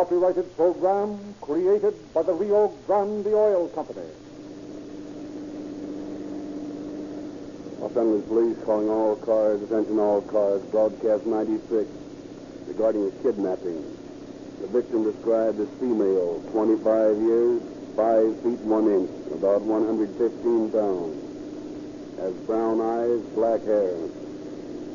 copyrighted program created by the Rio Grande Oil Company. Los Angeles Police calling all cars, attention all cars, broadcast 96 regarding a kidnapping. The victim described as female, 25 years, 5 feet 1 inch, about 115 pounds. Has brown eyes, black hair.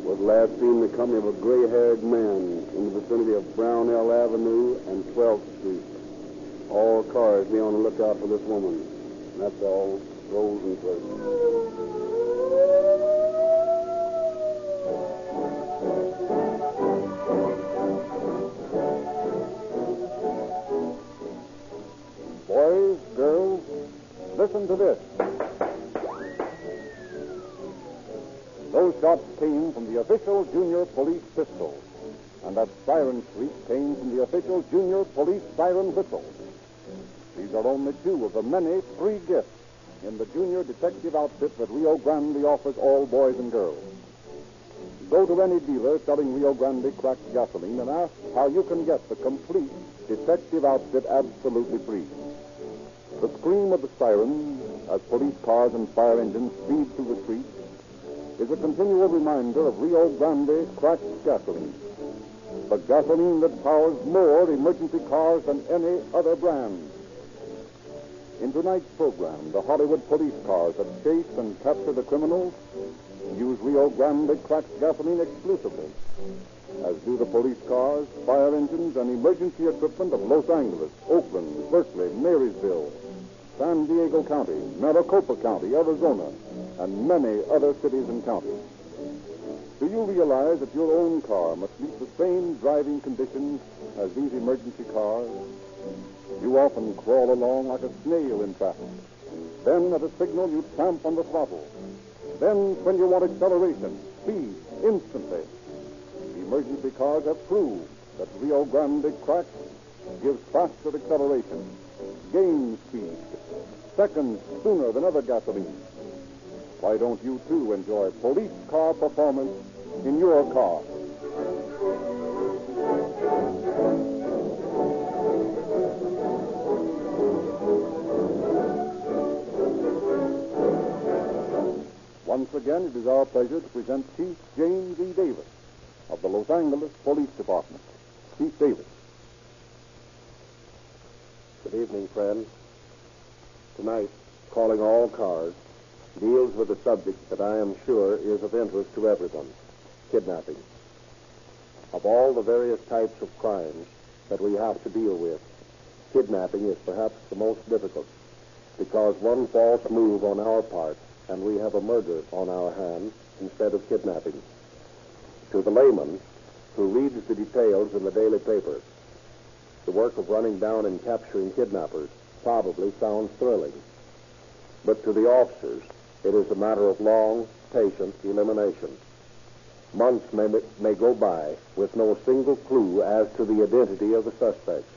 Was last seen in the company of a gray-haired man in the vicinity of Brownell Avenue and 12th Street. All cars be on the lookout for this woman. That's all. Rosenquist. Boys, girls, listen to this. Those shots came from the official junior police pistol, and that siren shriek came from the official junior police siren whistle. These are only two of the many free gifts in the junior detective outfit that Rio Grande offers all boys and girls. Go to any dealer selling Rio Grande cracked gasoline and ask how you can get the complete detective outfit absolutely free. The scream of the siren as police cars and fire engines speed through the streets is a continual reminder of Rio Grande cracked gasoline, the gasoline that powers more emergency cars than any other brand. In tonight's program, the Hollywood police cars that chase and capture the criminals use Rio Grande cracked gasoline exclusively, as do the police cars, fire engines, and emergency equipment of Los Angeles, Oakland, Berkeley, Marysville, San Diego County, Maricopa County, Arizona, and many other cities and counties. Do you realize that your own car must meet the same driving conditions as these emergency cars? You often crawl along like a snail in traffic. Then, at a signal, you tramp on the throttle. Then, when you want acceleration, speed, instantly. The emergency cars have proved that Rio Grande cracked gives faster acceleration, gains speed, seconds sooner than other gasoline. Why don't you, too, enjoy police car performance in your car? Once again, it is our pleasure to present Chief James E. Davis of the Los Angeles Police Department. Chief Davis. Good evening, friends. Tonight, calling all cars deals with a subject that I am sure is of interest to everyone, kidnapping. Of all the various types of crimes that we have to deal with, kidnapping is perhaps the most difficult, because one false move on our part and we have a murder on our hands instead of kidnapping. To the layman who reads the details in the daily papers, the work of running down and capturing kidnappers probably sounds thrilling. But to the officers, it is a matter of long, patient elimination. Months may go by with no single clue as to the identity of the suspects.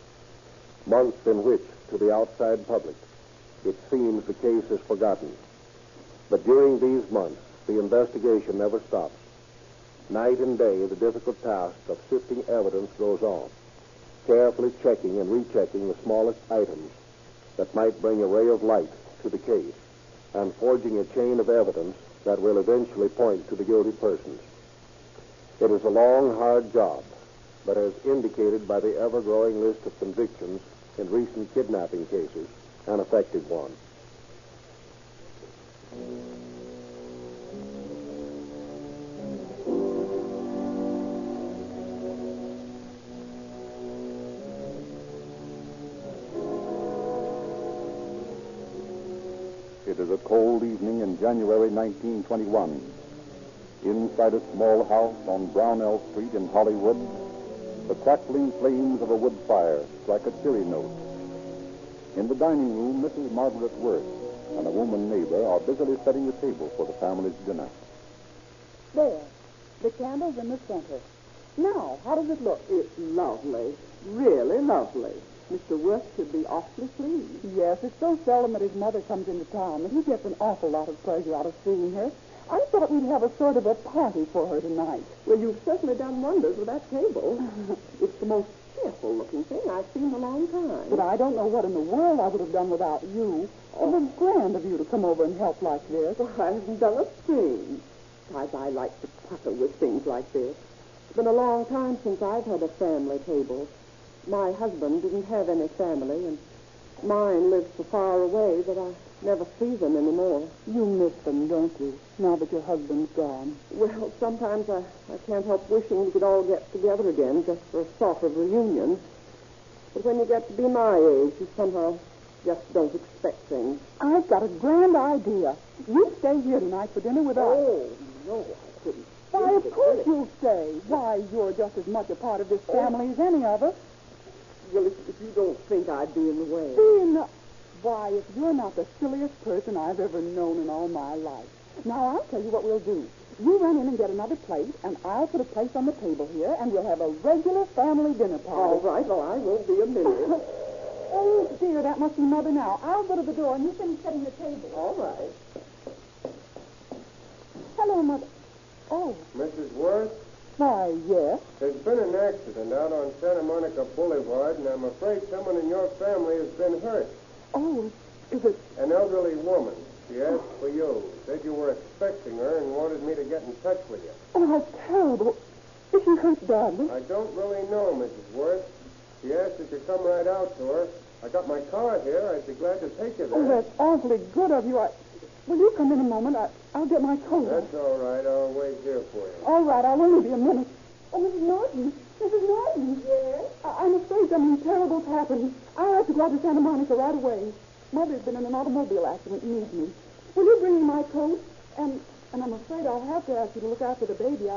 Months in which, to the outside public, it seems the case is forgotten. But during these months, the investigation never stops. Night and day, the difficult task of sifting evidence goes on, carefully checking and rechecking the smallest items that might bring a ray of light to the case, and forging a chain of evidence that will eventually point to the guilty persons. It is a long, hard job, but as indicated by the ever-growing list of convictions in recent kidnapping cases, an effective one. It is a cold evening in January 1921. Inside a small house on Brownell Street in Hollywood, the crackling flames of a wood fire strike a cheery note. In the dining room, Mrs. Margaret Worth and a woman neighbor are busily setting the table for the family's dinner. There. The candle's in the center. Now, how does it look? It's lovely. Really lovely. Mr. Worth should be awfully pleased. Yes, it's so seldom that his mother comes into town that he gets an awful lot of pleasure out of seeing her. I thought we'd have a sort of a party for her tonight. Well, you've certainly done wonders with that table. It's the most cheerful-looking thing I've seen in a long time. But I don't know what in the world I would have done without you. It was grand of you to come over and help like this. Well, I haven't done a thing. Besides, I like to pucker with things like this. It's been a long time since I've had a family table. My husband didn't have any family, and mine lives so far away that I never see them anymore. You miss them, don't you, now that your husband's gone? Well, sometimes I can't help wishing we could all get together again just for a sort of reunion. But when you get to be my age, you somehow just don't expect things. I've got a grand idea. You stay here tonight for dinner with us. Oh, no, I couldn't. Why, of course you'll stay. Why, you're just as much a part of this family as any of us. Well, if you don't think I'd be in the way. Why, if you're not the silliest person I've ever known in all my life. Now, I'll tell you what we'll do. You run in and get another plate, and I'll put a place on the table here, and we'll have a regular family dinner party. All right, well, I won't be a minute. Oh, dear, that must be Mother now. I'll go to the door, and you finish setting the table. All right. Hello, Mother. Oh, Mrs. Worth, why, yes. there's been an accident out on Santa Monica Boulevard, and I'm afraid someone in your family has been hurt. Oh, is it... An elderly woman. She asked for you. Said you were expecting her and wanted me to get in touch with you. Oh, how terrible. Is she hurt badly? I don't really know, Mrs. Worth. She asked that you come right out to her. I got my car here. I'd be glad to take you there. Oh, that's awfully good of you. Will you come in a moment? I'll get my coat. That's all right. I'll wait here for you. All right, I'll only be a minute. Oh, Mrs. Norton. Mrs. Norton. Yes? I'm afraid something terrible's happened. I'll have to go out to Santa Monica right away. Mother's been in an automobile accident and needs me. Will you bring me my coat? And I'm afraid I'll have to ask you to look after the baby.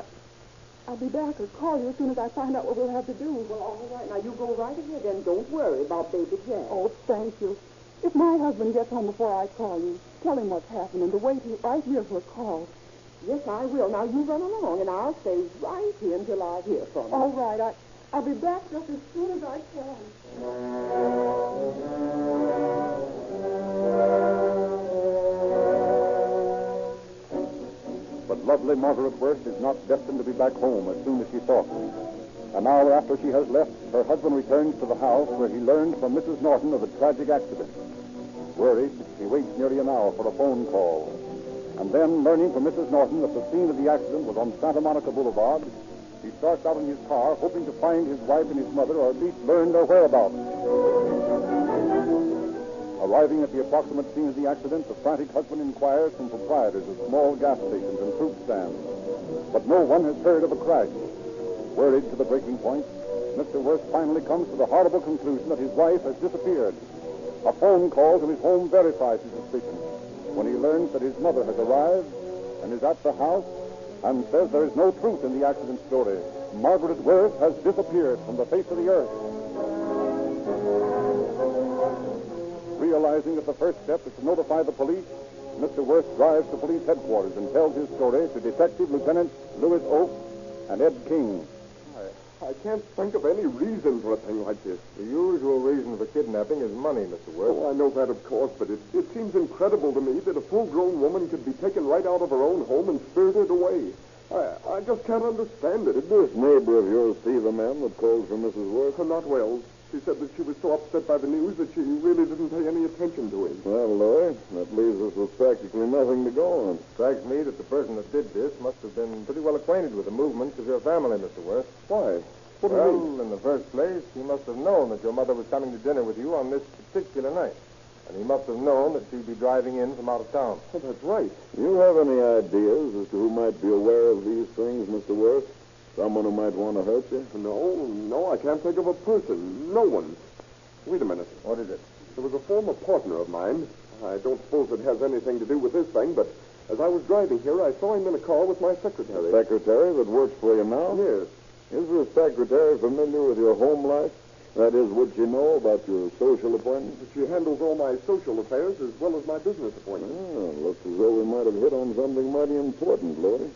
I'll be back or call you as soon as I find out what we'll have to do. Well, all right. Now, you go right ahead and don't worry about baby Jack. Oh, thank you. If my husband gets home before I call you, tell him what's happened and to wait right here for a call. Yes, I will. Now, you run along, and I'll stay right here until I hear from you. All right. I'll be back just as soon as I can. But lovely Margaret Worth is not destined to be back home as soon as she thought. An hour after she has left, her husband returns to the house where he learned from Mrs. Norton of the tragic accident. Worried, he waits nearly an hour for a phone call. And then, learning from Mrs. Norton that the scene of the accident was on Santa Monica Boulevard, he starts out in his car, hoping to find his wife and his mother, or at least learn their whereabouts. Arriving at the approximate scene of the accident, the frantic husband inquires from proprietors of small gas stations and fruit stands. But no one has heard of a crash. Worried to the breaking point, Mr. Worth finally comes to the horrible conclusion that his wife has disappeared. A phone call to his home verifies his suspicion when he learns that his mother has arrived and is at the house and says there is no truth in the accident story. Margaret Worth has disappeared from the face of the earth. Realizing that the first step is to notify the police, Mr. Worth drives to police headquarters and tells his story to Detective Lieutenants Louis Oak and Ed King. I can't think of any reason for a thing like this. The usual reason for kidnapping is money, Mr. Worth. Oh, I know that, of course, but it seems incredible to me that a full-grown woman could be taken right out of her own home and spirited away. I just can't understand it. Did this neighbor of yours see the man that called for Mrs. Worth? Not well. She said that she was so upset by the news that she really didn't pay any attention to him. Well, Louis, that leaves us with practically nothing to go on. Strikes me that the person that did this must have been pretty well acquainted with the movements of your family, Mr. Worth. Why? What do you mean? Well, in the first place, he must have known that your mother was coming to dinner with you on this particular night. And he must have known that she'd be driving in from out of town. Oh, that's right. Do you have any ideas as to who might be aware of these things, Mr. Worth? Someone who might want to hurt you? No, I can't think of a person. No one. Wait a minute. What is it? There was a former partner of mine. I don't suppose it has anything to do with this thing, but as I was driving here, I saw him in a car with my secretary. Secretary that works for you now? Yes. Is the secretary familiar with your home life? That is, would she know about your social appointments? She handles all my social affairs as well as my business appointments. Oh, looks as though we might have hit on something mighty important, Louis.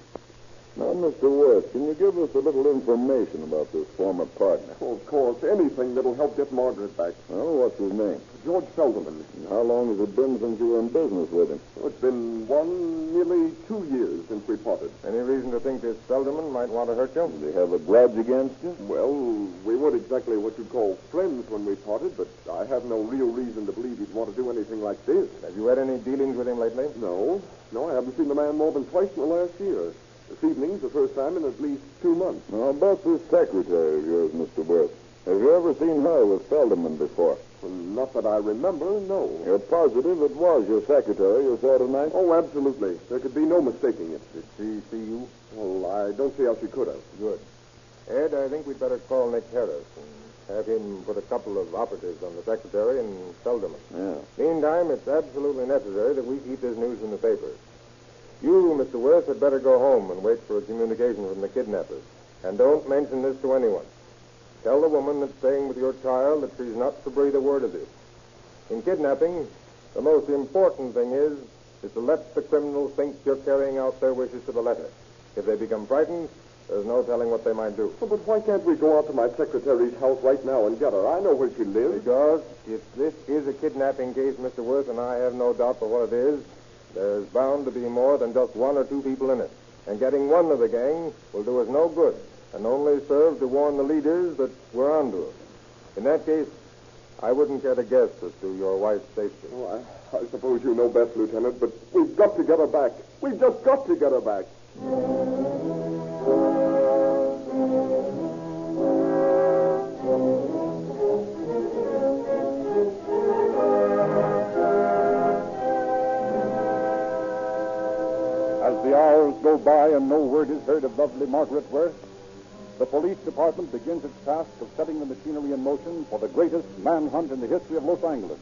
Now, Mr. Worth, can you give us a little information about this former partner? Oh, of course. Anything that'll help get Margaret back. Oh, what's his name? George Feldman. And how long has it been since you were in business with him? Oh, it's been nearly 2 years since we parted. Any reason to think this Feldman might want to hurt you? Did he have a grudge against you? Well, we weren't exactly what you'd call friends when we parted, but I have no real reason to believe he'd want to do anything like this. Have you had any dealings with him lately? No, I haven't seen the man more than twice in the last year. This evening's the first time in at least 2 months. Now, about this secretary of yours, Mr. Worth. Have you ever seen her with Feldman before? Well, not that I remember, no. You're positive it was your secretary you saw tonight? Oh, absolutely. There could be no mistaking it. Did she see you? Well, I don't see how she could have. Good. Ed, I think we'd better call Nick Harris and have him put a couple of operatives on the secretary and Feldman. Yeah. Meantime, it's absolutely necessary that we keep this news in the papers. You, Mr. Worth, had better go home and wait for a communication from the kidnappers. And don't mention this to anyone. Tell the woman that's staying with your child that she's not to breathe a word of this. In kidnapping, the most important thing is to let the criminals think you're carrying out their wishes to the letter. If they become frightened, there's no telling what they might do. Oh, but why can't we go out to my secretary's house right now and get her? I know where she lives. Because if this is a kidnapping case, Mr. Worth, and I have no doubt for what it is, there's bound to be more than just 1 or 2 people in it. And getting one of the gang will do us no good and only serve to warn the leaders that we're onto them. In that case, I wouldn't care to guess as to your wife's safety. Oh, I suppose you know best, Lieutenant, but we've got to get her back. We've just got to get her back. As the hours go by and no word is heard of lovely Margaret Worth, the police department begins its task of setting the machinery in motion for the greatest manhunt in the history of Los Angeles.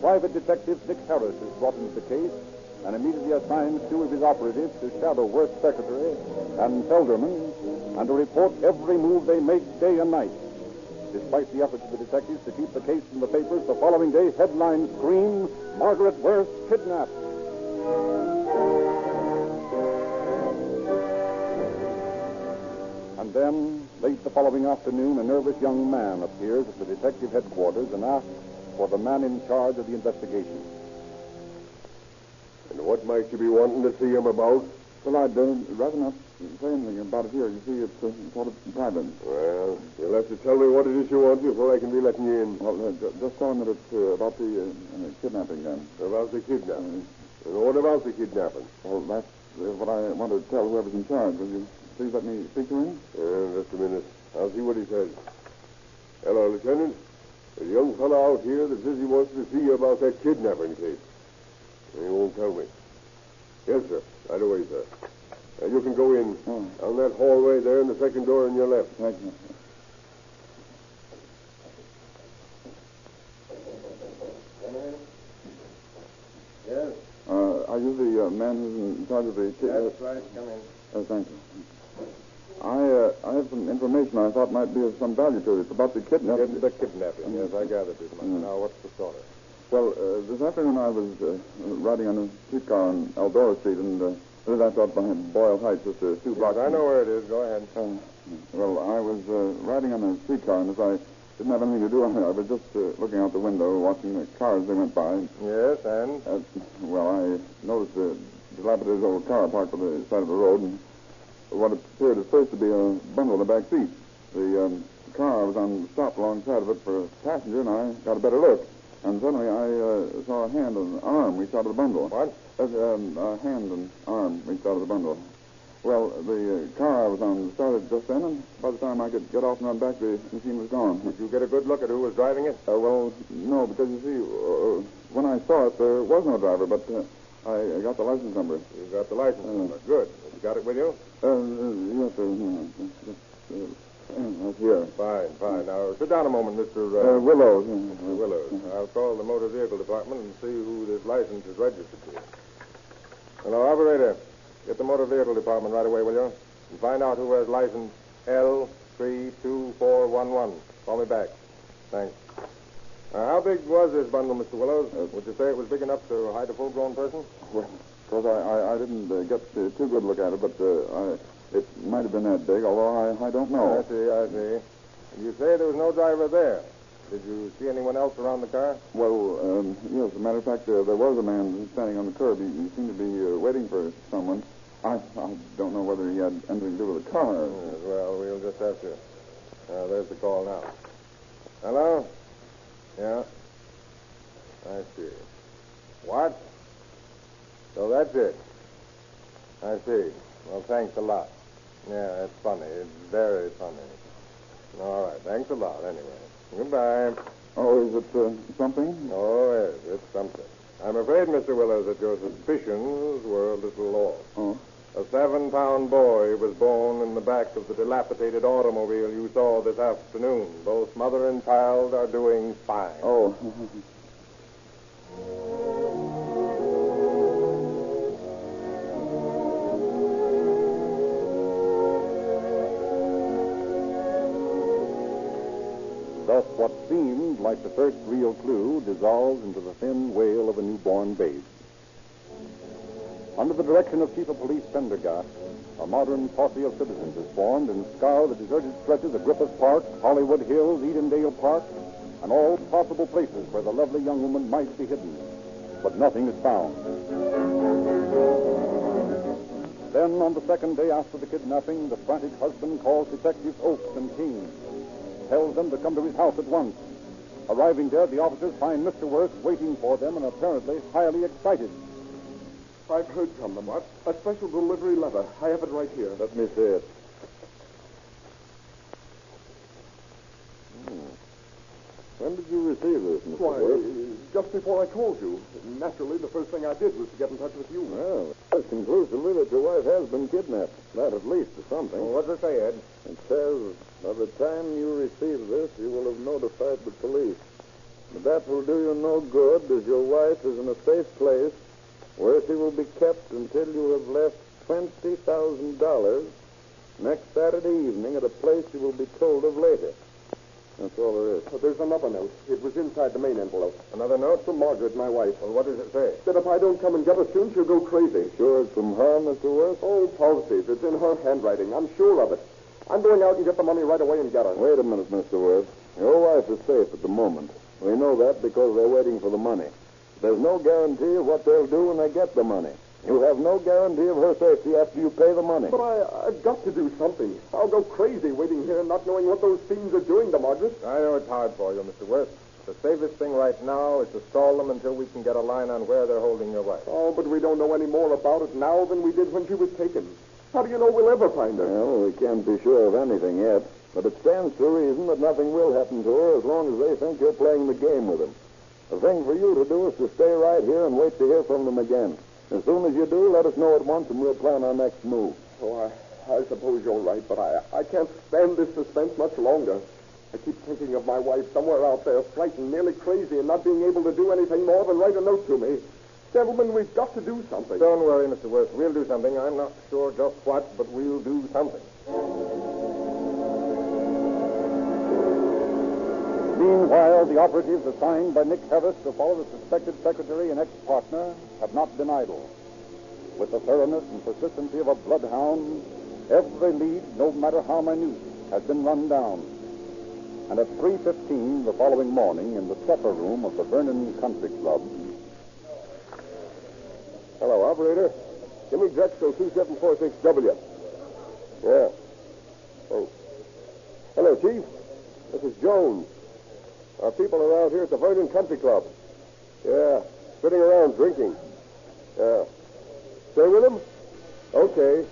Private Detective Nick Harris is brought into the case and immediately assigns 2 of his operatives to shadow Worth's secretary and Felderman and to report every move they make day and night. Despite the efforts of the detectives to keep the case in the papers, the following day headlines scream, Margaret Worth kidnapped. And then, late the following afternoon, a nervous young man appears at the detective headquarters and asks for the man in charge of the investigation. And what might you be wanting to see him about? Well, I'd rather not say anything about it here. You see, it's sort of private. Well, you'll have to tell me what it is you want before I can be letting you in. Well, just tell him that it's about the kidnapping then. About the kidnapping? And what about the kidnapping? Well, that's what I want to tell whoever's in charge. Will you please let me speak to him? Just a minute. I'll see what he says. Hello, Lieutenant. There's a young fellow out here that says he wants to see you about that kidnapping case. He won't tell me. Yes, sir. Right away, sir. Now, you can go in on that hallway there in the second door on your left. Thank you. Yes? Are you the man who's in charge of the kidnapping? That's right. Come in. Thank you. I have some information I thought might be of some value to you. It's about the kidnapping. The kidnapping. Yes, I gathered this much. Now, what's the story? Well, this afternoon I was riding on a streetcar on Eldora Street, and I thought behind Boyle Heights, just 2 blocks. I know where it is. Go ahead. Well, I was riding on a streetcar, and as I didn't have anything to do, I was just looking out the window, watching the cars they went by. Yes, and? Well, I noticed a dilapidated old car parked on the side of the road, and what appeared at first to be a bundle in the back seat. The car was on the stop alongside of it for a passenger, and I got a better look. And suddenly I saw a hand and an arm reach out of the bundle. What? A hand and arm reached out of the bundle. Well, the car I was on started just then, and by the time I could get off and run back, the machine was gone. Did you get a good look at who was driving it? Well, no, because you see, when I saw it, there was no driver, but I got the license number. You got the license number. Good. You got it with you? Yes, sir. That's here. Fine. Now, sit down a moment, Mr. Willows. Mr. Willows. I'll call the motor vehicle department and see who this license is registered to. Hello, operator. Get the motor vehicle department right away, will you? And find out who has license L32411. Call me back. Thanks. How big was this bundle, Mr. Willows? Would you say it was big enough to hide a full-grown person? Well, Because I didn't get too good a look at it, but it might have been that big, although I don't know. I see. You say there was no driver there. Did you see anyone else around the car? Well, yes, as a matter of fact, there was a man standing on the curb. He seemed to be waiting for someone. I don't know whether he had anything to do with the car. Yes, well, we'll just have to... there's the call now. Hello? Yeah? I see. What? So that's it. I see. Well, thanks a lot. Yeah, it's funny. It's very funny. All right. Thanks a lot, anyway. Goodbye. Oh, is it something? Oh, yes, it's something. I'm afraid, Mr. Willers, that your suspicions were a little off. Oh? A 7-pound boy was born in the back of the dilapidated automobile you saw this afternoon. Both mother and child are doing fine. Oh. Thus, what seemed like the first real clue dissolves into the thin wail of a newborn babe. Under the direction of Chief of Police Pendergast, a modern posse of citizens is formed and scour the deserted stretches of Griffith Park, Hollywood Hills, Edendale Park, and all possible places where the lovely young woman might be hidden. But nothing is found. Then, on the second day after the kidnapping, the frantic husband calls Detectives Oakes and King, tells them to come to his house at once. Arriving there, the officers find Mr. Worth waiting for them and apparently highly excited. I've heard from them. What? A special delivery letter. I have it right here. Let me see it. When did you receive this, Mr. Why, Worth? just before I called you. Naturally, the first thing I did was to get in touch with you. Well, that's conclusively that your wife has been kidnapped. That at least is something. Well, what's it say, Ed? It says, by the time you receive this, you will have notified the police. But that will do you no good, as your wife is in a safe place where she will be kept until you have left $20,000 next Saturday evening at a place you will be told of later. That's all there is. But there's another note. It was inside the main envelope. Another note? From Margaret, my wife. Well, what does it say? That if I don't come and get her soon, she'll go crazy. Sure it's from her, Mr. Worth? Oh, positive. It's in her handwriting. I'm sure of it. I'm going out and get the money right away and get her. Wait a minute, Mr. Worth. Your wife is safe at the moment. We know that because they're waiting for the money. There's no guarantee of what they'll do when they get the money. You have no guarantee of her safety after you pay the money. But I've got to do something. I'll go crazy waiting here and not knowing what those fiends are doing to Margaret. I know it's hard for you, Mr. Worth. The safest thing right now is to stall them until we can get a line on where they're holding your wife. Oh, but we don't know any more about it now than we did when she was taken. How do you know we'll ever find her? Well, we can't be sure of anything yet. But it stands to reason that nothing will happen to her as long as they think you're playing the game with them. The thing for you to do is to stay right here and wait to hear from them again. As soon as you do, let us know at once and we'll plan our next move. Oh, I suppose you're right, but I can't stand this suspense much longer. I keep thinking of my wife somewhere out there, frightened, nearly crazy, and not being able to do anything more than write a note to me. Gentlemen, we've got to do something. Don't worry, Mr. Worth. We'll do something. I'm not sure just what, but we'll do something. Meanwhile, the operatives assigned by Nick Harris to follow the suspected secretary and ex-partner have not been idle. With the thoroughness and persistency of a bloodhound, every lead, no matter how minute, has been run down. And at 3:15 the following morning, in the supper room of the Vernon Country Club... Hello, operator. Give me Drexel 2746W. Yeah. Oh. Hello, Chief. This is Jones. Our people are out here at the Vernon Country Club. Yeah, sitting around drinking. Yeah. Stay with him? Okay.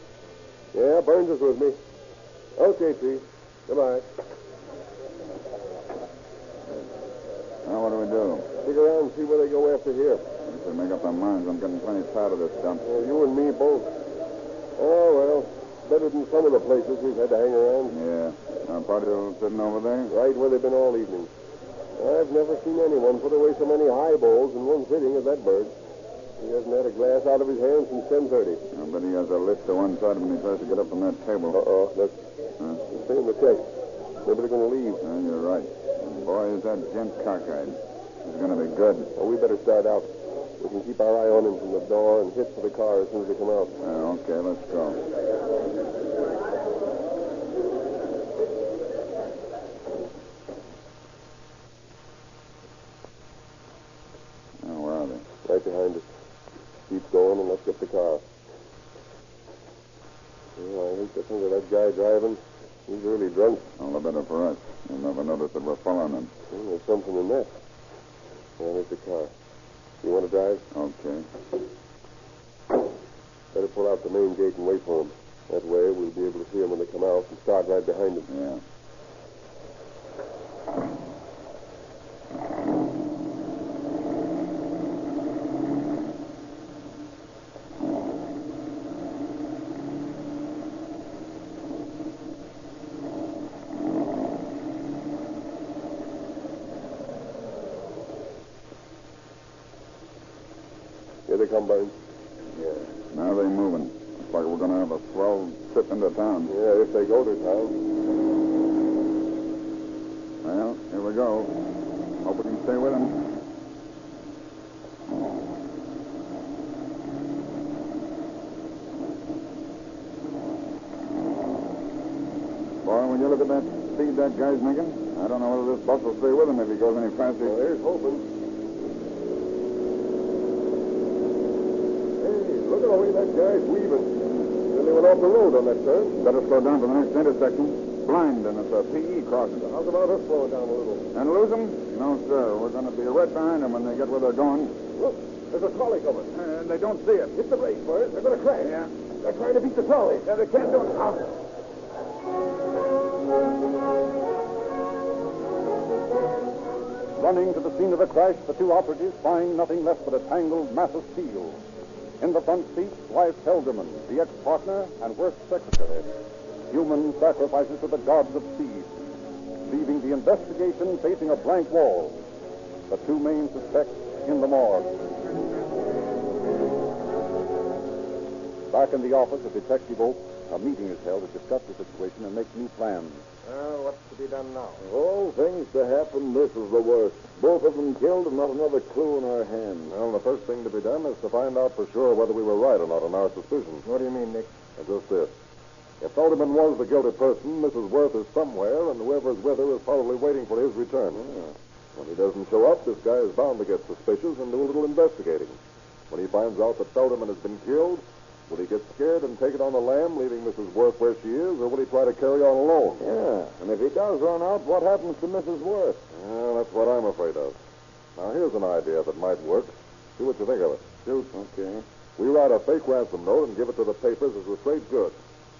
Yeah, Burns is with me. Okay, Chief. Goodbye. Now, what do we do? Stick around and see where they go after here. We should make up our minds. I'm getting plenty tired of this stuff. You and me both. Oh, well, better than some of the places we've had to hang around. Yeah. Our party sitting over there? Right where they've been all evening. I've never seen anyone put away so many highballs in one sitting as that bird. He hasn't had a glass out of his hand since 10:30. I bet he has a lift to one side when he tries to get up from that table. Look. It's in the check. Maybe they're going to leave. You're right. Boy, is that gent cockeyed. He's going to be good. Well, we better start out. We can keep our eye on him from the door and hit for the car as soon as we come out. Okay, let's go. Now, where are they? Right behind us. Keep going and let's get the car. Well, I hate to think of that guy driving. He's really drunk. All the better for us. You'll never notice that we're following him. Well, there's something in that. Well, there's the car. You want to drive? Okay. Better pull out the main gate and wait for him. That way we'll be able to see him when they come out and start right behind him. Yeah. Here they come, Burns. Yeah. Now they're moving. Looks like we're going to have a swell trip into town. Yeah, if they go to town. Well, here we go. Hope we can stay with them. Boy, when you look at that speed that guy's making, I don't know whether this bus will stay with him if he goes any faster. Well, here's hoping. Look at the way that guy's weaving. Then they went off the road on that turn. Better slow down for the next intersection. Blind, and it's a PE crossing. How's about us slowing down a little? And lose them? No, sir. We're going to be right behind them when they get where they're going. Look, there's a trolley coming. And they don't see it. Hit the brakes, Burns. They're going to crash. Yeah. They're trying to beat the trolley. Yeah, they can't do it now. Running to the scene of the crash, the two operatives find nothing less but a tangled mass of steel. In the front seat lies Helderman, the ex-partner and Worth's secretary. Human sacrifices to the gods of speed, leaving the investigation facing a blank wall. The two main suspects in the morgue. Back in the office of Detective Oak, a meeting is held to discuss the situation and make new plans. Well, what's to be done now? All things to happen, this is the worst. Both of them killed and not another clue in our hands. Well, the first thing to be done is to find out for sure whether we were right or not in our suspicions. What do you mean, Nick? And just this. If Haldeman was the guilty person, Mrs. Worth is somewhere, and whoever's with her is probably waiting for his return. When he doesn't show up, this guy is bound to get suspicious and do a little investigating. When he finds out that Haldeman has been killed, will he get scared and take it on the lam, leaving Mrs. Worth where she is, or will he try to carry on alone? Yeah, and if he does run out, what happens to Mrs. Worth? Well, that's what I'm afraid of. Now, here's an idea that might work. See what you think of it. Shoot. Okay. We write a fake ransom note and give it to the papers as a straight good.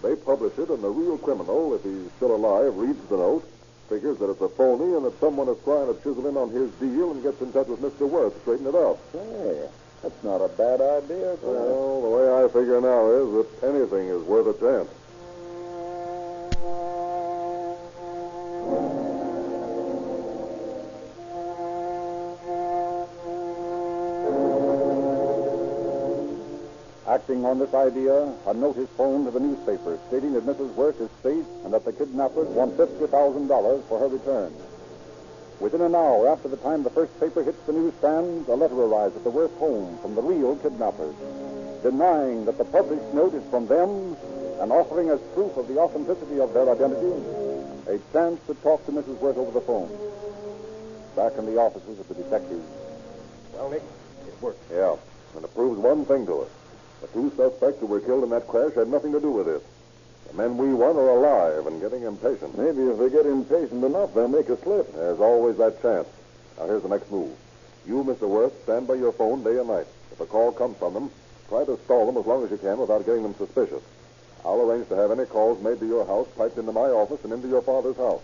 They publish it, and the real criminal, if he's still alive, reads the note, figures that it's a phony and that someone is trying to chisel in on his deal and gets in touch with Mr. Worth to straighten it out. Hey, that's not a bad idea. Well, the way I figure now is that anything is worth a chance. Acting on this idea, a note is phoned to the newspaper stating that Mrs. Worth is safe and that the kidnappers want $50,000 for her return. Within an hour after the time the first paper hits the newsstand, a letter arrives at the Worth home from the real kidnappers, denying that the published note is from them and offering as proof of the authenticity of their identity a chance to talk to Mrs. Worth over the phone. Back in the offices of the detectives. Well, Nick, it worked. Yeah, and it proves one thing to us. The two suspects who were killed in that crash had nothing to do with it. The men we want are alive and getting impatient. Maybe if they get impatient enough, they'll make a slip. There's always that chance. Now, here's the next move. You, Mr. Worth, stand by your phone day and night. If a call comes from them, try to stall them as long as you can without getting them suspicious. I'll arrange to have any calls made to your house piped into my office and into your father's house.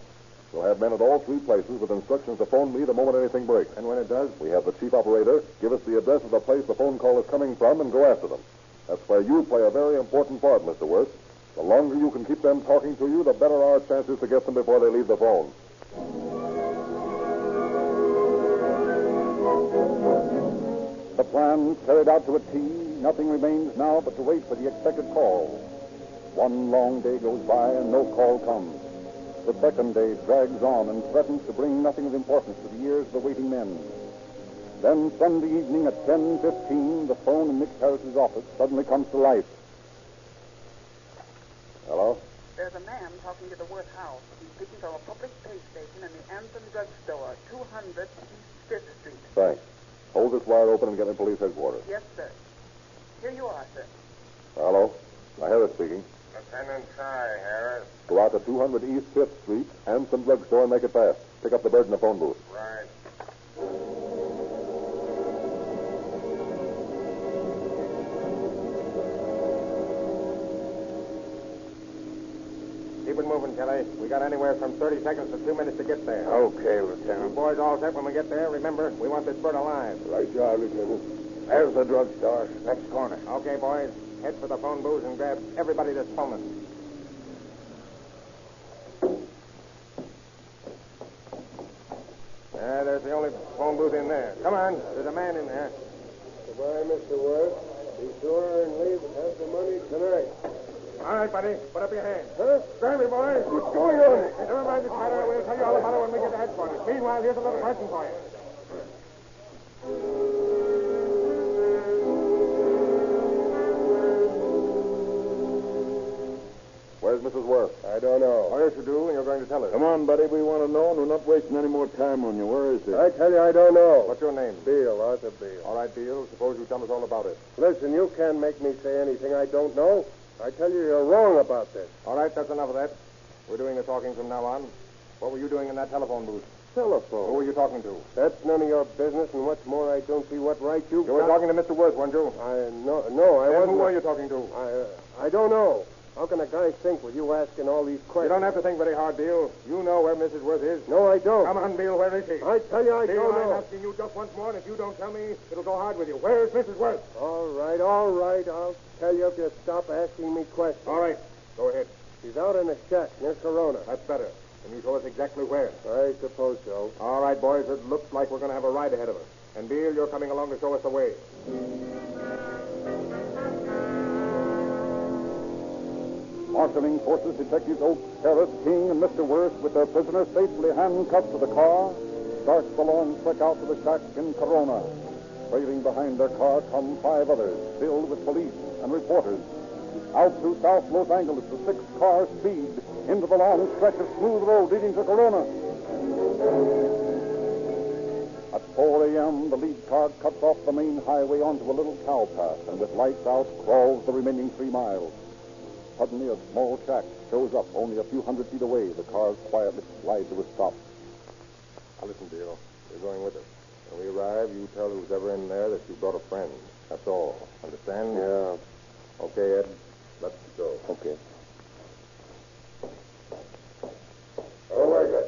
We'll have men at all three places with instructions to phone me the moment anything breaks. And when it does? We have the chief operator give us the address of the place the phone call is coming from and go after them. That's where you play a very important part, Mr. Worth. The longer you can keep them talking to you, the better our chances to get them before they leave the phone. The plan carried out to a T, nothing remains now but to wait for the expected call. One long day goes by and no call comes. The second day drags on and threatens to bring nothing of importance to the ears of the waiting men. Then Sunday evening at 10:15, the phone in Nick Harris's office suddenly comes to life. Hello? There's a man talking to the Worth house. He's speaking from a public pay station in the Anthem drugstore, 200 East 5th Street. Thanks. Hold this wire open and get in police headquarters. Yes, sir. Here you are, sir. Hello? Harris speaking. Lieutenant Ty, Harris. Go out to 200 East 5th Street, Anthem drugstore, and make it fast. Pick up the bird in the phone booth. Right. Keep it moving, Kelly. We got anywhere from 30 seconds to 2 minutes to get there. Okay, You Lieutenant. boys all set when we get there? Remember, we want this bird alive. Right job, Lieutenant. There's the drugstore. Next corner. Okay, boys. Head for the phone booth and grab everybody that's phoning. There's the only phone booth in there. Come on. There's a man in there. Goodbye, Mr. Worth. Be sure and leave half the money tonight. All right, buddy. Put up your hand. Huh? Grab me, boys. What's going on? Never mind this matter. We'll tell you all about it when we get to headquarters. Meanwhile, here's a little present for you. Where's Mrs. Worth? I don't know. Oh, yes, you do, and you're going to tell us. Come on, buddy. We want to know, and we're not wasting any more time on you. Where is it? I tell you, I don't know. What's your name? Beale, Arthur Beale. All right, Beale. Suppose you tell us all about it. Listen, you can't make me say anything I don't know. I tell you, you're wrong about this. All right, that's enough of that. We're doing the talking from now on. What were you doing in that telephone booth? Who Telephone. were you talking to? That's none of your business, and what's more, I don't see what right you've You were got. talking to Mr. Worth, weren't you? No, I Then wasn't. who were you talking to? I don't know. How can a guy think with you asking all these You questions? don't have to think very hard, Beale. You know where Mrs. Worth is. No, I don't. Come on, Beale. Where is she? I tell you, I Beale, don't I'm know. asking you just once more, and if you don't tell me, it'll go hard with you. Where is Mrs. Worth? All right. I'll tell you if you stop asking me questions. All right. Go ahead. She's out in a shack near Corona. That's better. Can you show us exactly where? I suppose so. All right, boys. It looks like we're going to have a ride ahead of us. And, Beale, you're coming along to show us the way. Marshalling forces Detectives Oakes, Harris, King, and Mr. Worth, with their prisoner safely handcuffed to the car, starts the long trek out to the shack in Corona. Trailing behind their car come 5 others, filled with police and reporters. Out through South Los Angeles, the 6 cars speed into the long stretch of smooth road leading to Corona. At 4 a.m., the lead car cuts off the main highway onto a little cow path, and with lights out, crawls the remaining 3 miles. Suddenly, a small shack shows up only a few hundred feet away. The cars quietly slide to a stop. Now, listen, Beale. You're going with us. When we arrive, you tell who's ever in there that you brought a friend. That's all. Understand? Yeah. Okay, Ed. Let's go. Okay. All right.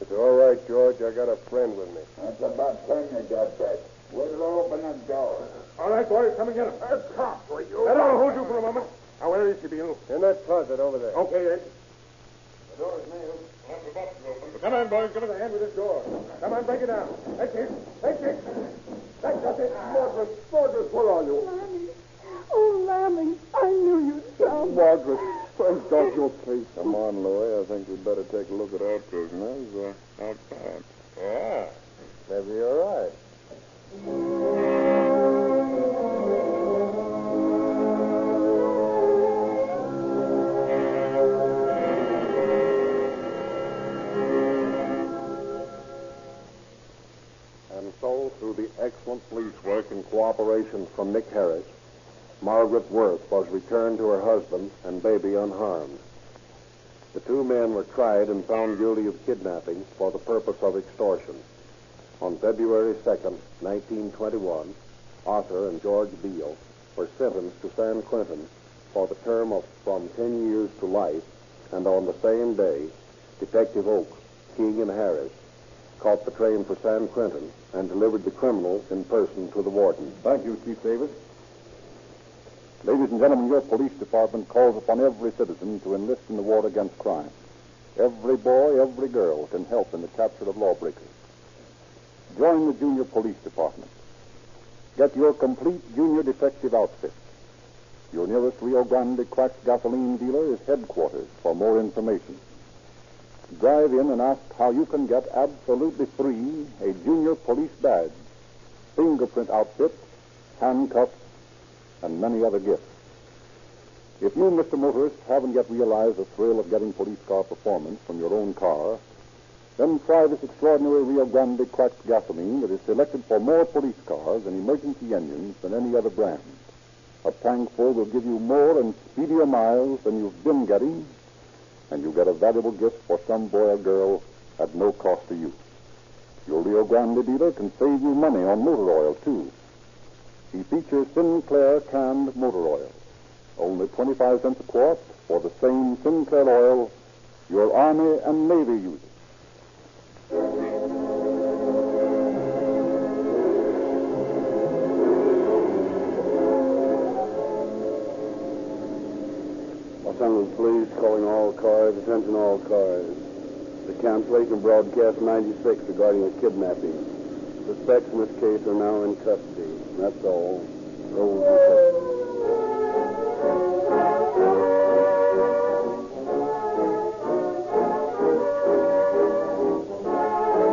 It's all right, George. I got a friend with me. That's about time you got that. We'll open the door. All right, boys. Come and get him. Cop, will you? Ed, I'll hold you for a moment. Now, where is she, Beale? In that closet over there. Okay, Ed. The door's nailed. Have the button open. Come on, boys. Give us a hand with this door. Come on, break it down. That's it. That's it. That's it. Margaret, where are you? Lammy. Oh, Lammy. I knew you'd come. Margaret, thank God you're safe. Come on, Louie. I think we'd better take a look at our prisoners outside. Yeah. Maybe you're right. And so, through the excellent police work and cooperation from Nick Harris, Margaret Worth was returned to her husband and baby unharmed. The 2 men were tried and found guilty of kidnapping for the purpose of extortion. On February 2nd, 1921, Arthur and George Beale were sentenced to San Quentin for the term of from 10 years to life, and on the same day, Detective Oakes, King, and Harris caught the train for San Quentin and delivered the criminals in person to the warden. Thank you, Chief Davis. Ladies and gentlemen, your police department calls upon every citizen to enlist in the war against crime. Every boy, every girl can help in the capture of lawbreakers. Join the Junior Police Department. Get your complete junior detective outfit. Your nearest Rio Grande cracked gasoline dealer is headquarters for more information. Drive in and ask how you can get absolutely free a junior police badge fingerprint outfit, handcuffs, and many other gifts. If you, Mr. Motorist, haven't yet realized the thrill of getting police car performance from your own car, then try this extraordinary Rio Grande cracked gasoline that is selected for more police cars and emergency engines than any other brand. A tank full will give you more and speedier miles than you've been getting, and you get a valuable gift for some boy or girl at no cost to you. Your Rio Grande dealer can save you money on motor oil, too. He features Sinclair canned motor oil. Only 25 cents a quart for the same Sinclair oil your Army and Navy uses. Los Angeles Police calling all cars, attention all cars. The cancellation of broadcast 96 regarding a kidnapping. Suspects in this case are now in custody. That's all. Roll the tape.